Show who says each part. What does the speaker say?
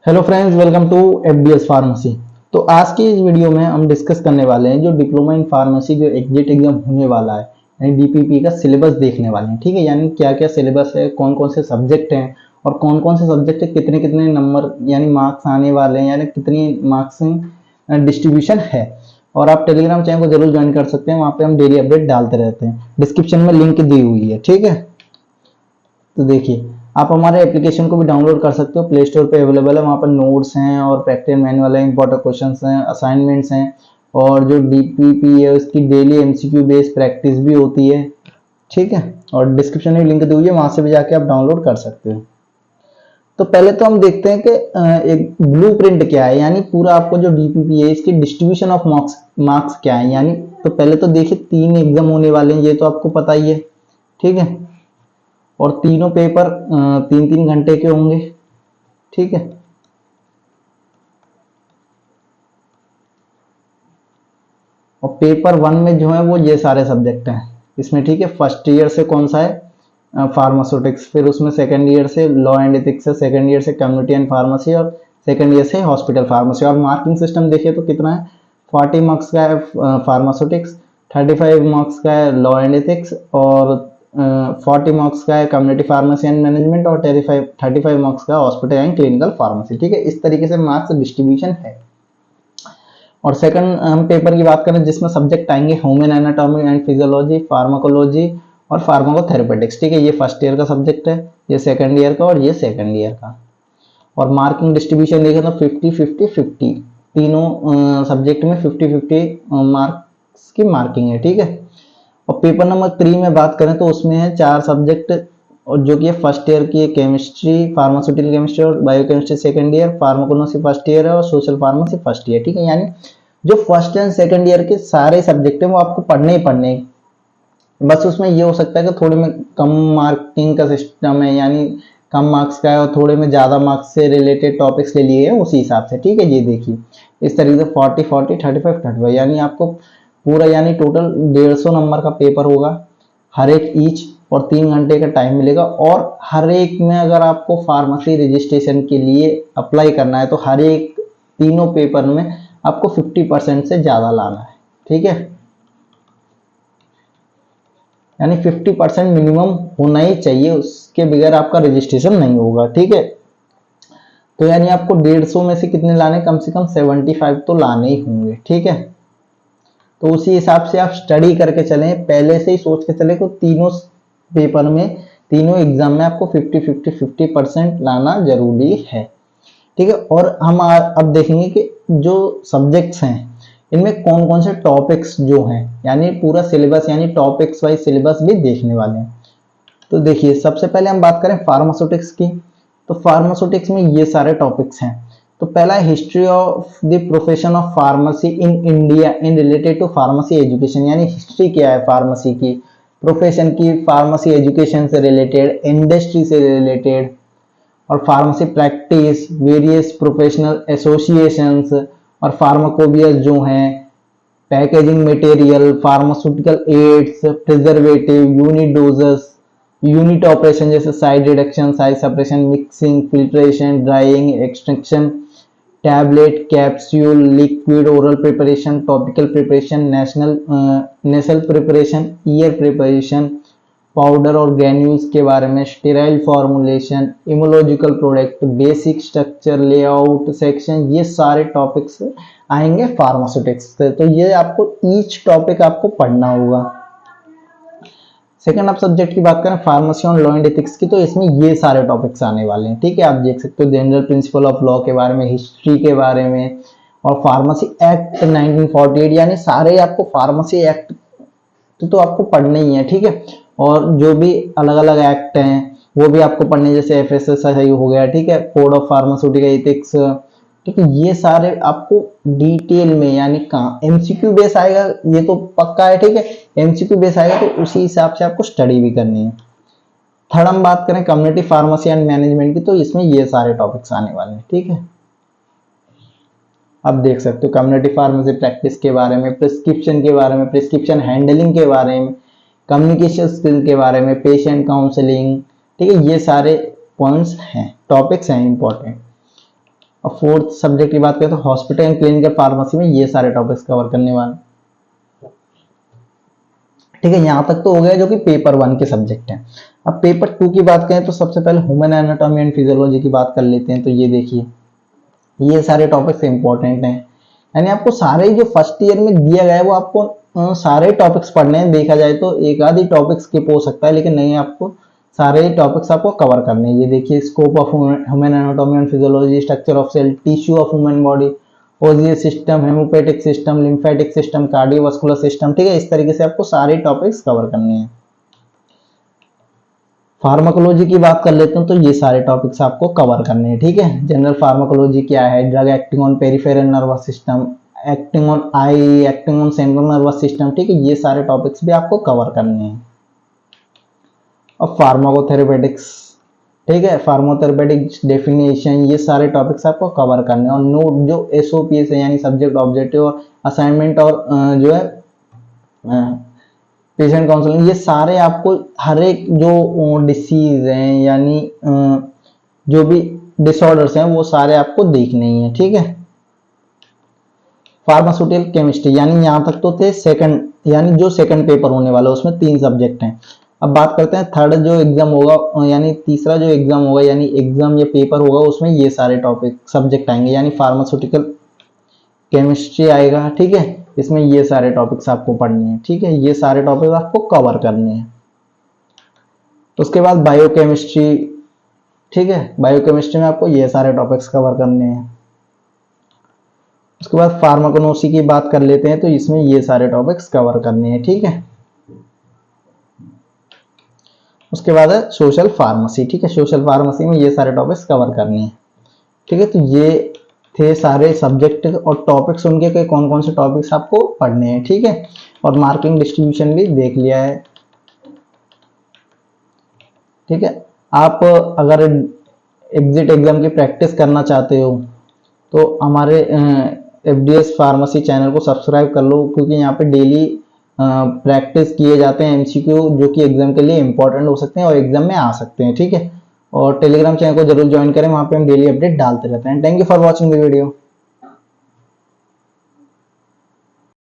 Speaker 1: Hello friends, welcome to FDS pharmacy. तो आज की इस वीडियो में हम डिस्कस करने वाले हैं जो डिप्लोमा इन फार्मेसी जो एग्जिट एग्जाम होने वाला है, यानी डीपीपी का सिलेबस देखने वाले हैं। ठीक है, यानी क्या क्या सिलेबस है, कौन कौन से सब्जेक्ट हैं और कौन कौन से सब्जेक्ट है, कितने कितने नंबर यानी मार्क्स आने वाले हैं, यानी कितनी मार्क्स डिस्ट्रीब्यूशन है। और आप टेलीग्राम चैनल को जरूर ज्वाइन कर सकते हैं, वहाँ पे हम डेली अपडेट डालते रहते हैं। डिस्क्रिप्शन में लिंक दी हुई है। ठीक है, तो देखिए आप हमारे एप्लीकेशन को भी डाउनलोड कर सकते हो, प्ले स्टोर पे अवेलेबल है। वहाँ पर नोट्स हैं और प्रैक्टिस मैनुअल है, इंपॉर्टेंट क्वेश्चंस हैं, असाइनमेंट्स हैं और जो डीपीपी है उसकी डेली एमसीक्यू बेस्ड प्रैक्टिस भी होती है। ठीक है, और डिस्क्रिप्शन में लिंक दी हुई है, वहाँ से भी जाके आप डाउनलोड कर सकते हो। तो पहले तो हम देखते हैं कि एक ब्लूप्रिंट क्या है, यानी पूरा आपको जो डीपीपी है इसकी डिस्ट्रीब्यूशन ऑफ मार्क्स मार्क्स क्या है। यानी तो पहले तो देखिए 3 एग्जाम होने वाले हैं, ये तो आपको पता ही है। ठीक है, और तीनों पेपर 3-3 घंटे के होंगे। ठीक है, और पेपर 1 में जो है वो ये सारे सब्जेक्ट हैं इसमें। ठीक है, फर्स्ट ईयर से कौन सा है, फार्मास्यूटिक्स, फिर उसमें सेकंड ईयर से लॉ एंड एथिक्स है, सेकंड ईयर से कम्युनिटी एंड फार्मेसी और सेकंड ईयर से हॉस्पिटल फार्मेसी। और मार्किंग सिस्टम देखिए तो कितना है, 40 मार्क्स का है फार्मास्यूटिक्स, 35 मार्क्स का है लॉ एंड एथिक्स और 40 मार्क्स का है कम्युनिटी फार्मेसी एंड मैनेजमेंट और 35 मार्क्स का हॉस्पिटल एंड क्लिनिकल फार्मेसी। ठीक है, इस तरीके से मार्क्स डिस्ट्रीब्यूशन है। और सेकंड हम पेपर की बात करें जिसमें सब्जेक्ट आएंगे human anatomy and physiology, pharmacology और फार्माकोथेरेपेटिक्स। ठीक है, ये फर्स्ट ईयर का सब्जेक्ट है, ये सेकंड ईयर का और ये सेकंड ईयर का। और मार्किंग डिस्ट्रीब्यूशन देखें तो 50-50-50, तीनों सब्जेक्ट में 50-50 मार्क्स की मार्किंग है। ठीक है, और पेपर नंबर 3 में बात करें तो उसमें है 4 सब्जेक्ट, और जो कि फर्स्ट ईयर की केमिस्ट्री, फार्मास्यूटिकल केमिस्ट्री और biochemistry second year, pharmacognosy first year है और सोशल फार्मेसी फर्स्ट ईयर। ठीक है, यानी जो फर्स्ट एंड सेकंड ईयर के सारे सब्जेक्ट हैं वो आपको पढ़ने ही पढ़ने हैं। बस उसमें ये हो सकता है कि थोड़े में कम मार्किंग का सिस्टम है, यानी कम मार्क्स का है, और थोड़े में ज़्यादा मार्क्स से रिलेटेड टॉपिक्स ले लिए हैं उसी हिसाब से। ठीक है, ये देखिए इस तरीके से 40-40, 35-35, यानी आपको पूरा यानी टोटल 150 नंबर का पेपर होगा हर एक ईच, और 3 घंटे का टाइम मिलेगा। और हर एक में अगर आपको फार्मेसी रजिस्ट्रेशन के लिए अप्लाई करना है तो हर एक तीनों पेपर में आपको 50% से ज़्यादा लाना है। ठीक है, यानी 50% मिनिमम होना ही चाहिए, उसके बगैर आपका रजिस्ट्रेशन नहीं होगा। ठीक है, तो यानी आपको 150 में से कितने लाने, कम से कम 75 तो लाने ही होंगे। ठीक है, तो उसी हिसाब से आप स्टडी करके चलें, पहले से ही सोच के चले तो तीनों पेपर में, तीनों एग्जाम में आपको 50-50-50% लाना जरूरी है। ठीक है, और हम अब देखेंगे कि जो सब्जेक्ट्स हैं इनमें कौन कौन से टॉपिक्स जो हैं, यानी पूरा सिलेबस यानी टॉपिक्स वाइज सिलेबस भी देखने वाले हैं। तो देखिए सबसे पहले हम बात करें फार्मास्यूटिक्स की, तो फार्मास्यूटिक्स में ये सारे टॉपिक्स हैं। तो पहला है history of the profession of pharmacy in India in related to pharmacy education, यानी हिस्ट्री क्या है फार्मेसी की, प्रोफेशन की, फार्मेसी एजुकेशन से रिलेटेड, इंडस्ट्री से रिलेटेड, और pharmacy practice, various professional associations और फार्माकोबियस जो हैं, packaging material, pharmaceutical aids, preservative, unit doses, unit operation जैसे size reduction, size separation, mixing, filtration, drying, extraction, tablet, capsule, liquid, oral preparation, topical preparation, national preparation, year preparation, powder और granules के बारे में, sterile formulation, immunological product, basic structure, layout section, ये सारे topics आएंगे pharmaceutics से। तो ये आपको ईच टॉपिक आपको पढ़ना होगा। सेकंड आप सब्जेक्ट की बात करें फार्मेसी और लॉ एंड एथिक्स की, तो इसमें ये सारे टॉपिक्स आने वाले हैं। ठीक है, आप देख सकते हो जनरल प्रिंसिपल ऑफ लॉ के बारे में, हिस्ट्री के बारे में, और फार्मेसी एक्ट 1948, यानी सारे आपको फार्मेसी एक्ट तो आपको पढ़ने ही है। ठीक है, और जो भी अलग अलग एक्ट हैं वो भी आपको पढ़ने, जैसे एफएसएसआई हो गया। ठीक है, कोड ऑफ फार्मास्यूटिकल एथिक्स। ठीक है, ये सारे आपको डिटेल में, यानी कहाँ एमसीक्यू बेस आएगा ये तो पक्का है। ठीक है, एमसीक्यू बेस आएगा तो उसी हिसाब से आपको स्टडी भी करनी है। थर्ड हम बात करें कम्युनिटी फार्मेसी एंड मैनेजमेंट की, तो इसमें ये सारे टॉपिक्स आने वाले हैं। ठीक है, आप देख सकते हो कम्युनिटी फार्मेसी प्रैक्टिस के बारे में, प्रिस्क्रिप्शन के बारे में, प्रिस्क्रिप्शन हैंडलिंग के बारे में, कम्युनिकेशन स्किल के बारे में, पेशेंट काउंसलिंग। ठीक है, ये सारे पॉइंट्स हैं, टॉपिक्स हैं इंपॉर्टेंट। और फोर्थ सब्जेक्ट की बात करें तो हॉस्पिटल एंड क्लिनिकल फार्मेसी में ये सारे टॉपिक्स कवर करने वाले। ठीक है, यहाँ तक तो हो गया जो कि पेपर 1 के सब्जेक्ट हैं। अब पेपर 2 की बात करें तो सबसे पहले ह्यूमन एनाटॉमी एंड फिजियोलॉजी की बात कर लेते हैं। तो ये देखिए, ये सारे टॉपिक्स इंपॉर्टेंट हैं, यानी आपको सारे जो फर्स्ट ईयर में दिया गया है वो आपको सारे टॉपिक्स पढ़ने हैं। देखा जाए तो एक आधी टॉपिक स्किप हो सकता है, लेकिन नहीं, आपको सारे टॉपिक्स आपको कवर करने हैं। ये देखिए, scope of human anatomy and physiology, structure of cell, tissue of human body, osseous system, hemopoietic system, lymphatic system, cardiovascular system. ठीक है, इस तरीके से आपको सारे टॉपिक्स कवर करने हैं। फार्माकोलॉजी की बात कर लेते हैं तो ये सारे टॉपिक्स आपको कवर करने हैं। ठीक है, जनरल फार्माकोलॉजी क्या है, drug acting on peripheral nervous system, acting on I, acting on central nervous system. ठीक है, ये सारे टॉपिक्स भी आपको कवर करने हैं। अब फार्माकोथेरेपेटिक्स, ठीक है, फार्माकोथेरेपेटिक्स डेफिनेशन, ये सारे टॉपिक्स आपको कवर करने हैं। और नोट जो SOPs है यानी सब्जेक्ट ऑब्जेक्टिव और असाइनमेंट और जो है पेशेंट काउंसलिंग, ये सारे आपको हर एक जो डिसीज हैं यानी जो भी डिसऑर्डर्स हैं वो सारे आपको देखने ही हैं। ठीक है, फार्मास्यूटिकल केमिस्ट्री, यानी यहाँ तक तो थे सेकंड, यानी जो सेकंड पेपर होने वाला है उसमें 3 सब्जेक्ट हैं। अब बात करते हैं थर्ड जो एग्जाम होगा, यानी तीसरा जो एग्जाम होगा, यानी एग्जाम या पेपर होगा, उसमें ये सारे टॉपिक सब्जेक्ट आएंगे, यानी फार्मास्यूटिकल केमिस्ट्री आएगा। ठीक है, इसमें ये सारे टॉपिक्स आपको पढ़ने हैं। ठीक है, ये सारे टॉपिक आपको कवर करने हैं। उसके बाद बायोकेमिस्ट्री, ठीक है, बायोकेमिस्ट्री में आपको ये सारे टॉपिक्स कवर करने हैं। उसके बाद फार्माकोनोसी की बात कर लेते हैं तो इसमें ये सारे टॉपिक्स कवर करने हैं। ठीक है, उसके बाद है सोशल फार्मेसी। ठीक है, सोशल फार्मेसी में ये सारे टॉपिक्स कवर करने हैं। ठीक है, तो ये थे सारे सब्जेक्ट और टॉपिक्स उनके के कौन कौन से टॉपिक्स आपको पढ़ने हैं। ठीक है, और मार्किंग डिस्ट्रीब्यूशन भी देख लिया है। ठीक है, आप अगर एग्जिट एग्जाम की प्रैक्टिस करना चाहते हो तो हमारे FDS फार्मेसी चैनल को सब्सक्राइब कर लो, क्योंकि यहाँ पे डेली प्रैक्टिस किए जाते हैं MCQ, जो कि एग्जाम के लिए इंपॉर्टेंट हो सकते हैं और एग्जाम में आ सकते हैं। ठीक है, और टेलीग्राम चैनल को जरूर ज्वाइन करें, वहाँ पे हम डेली अपडेट डालते रहते हैं। Thank you for watching the video.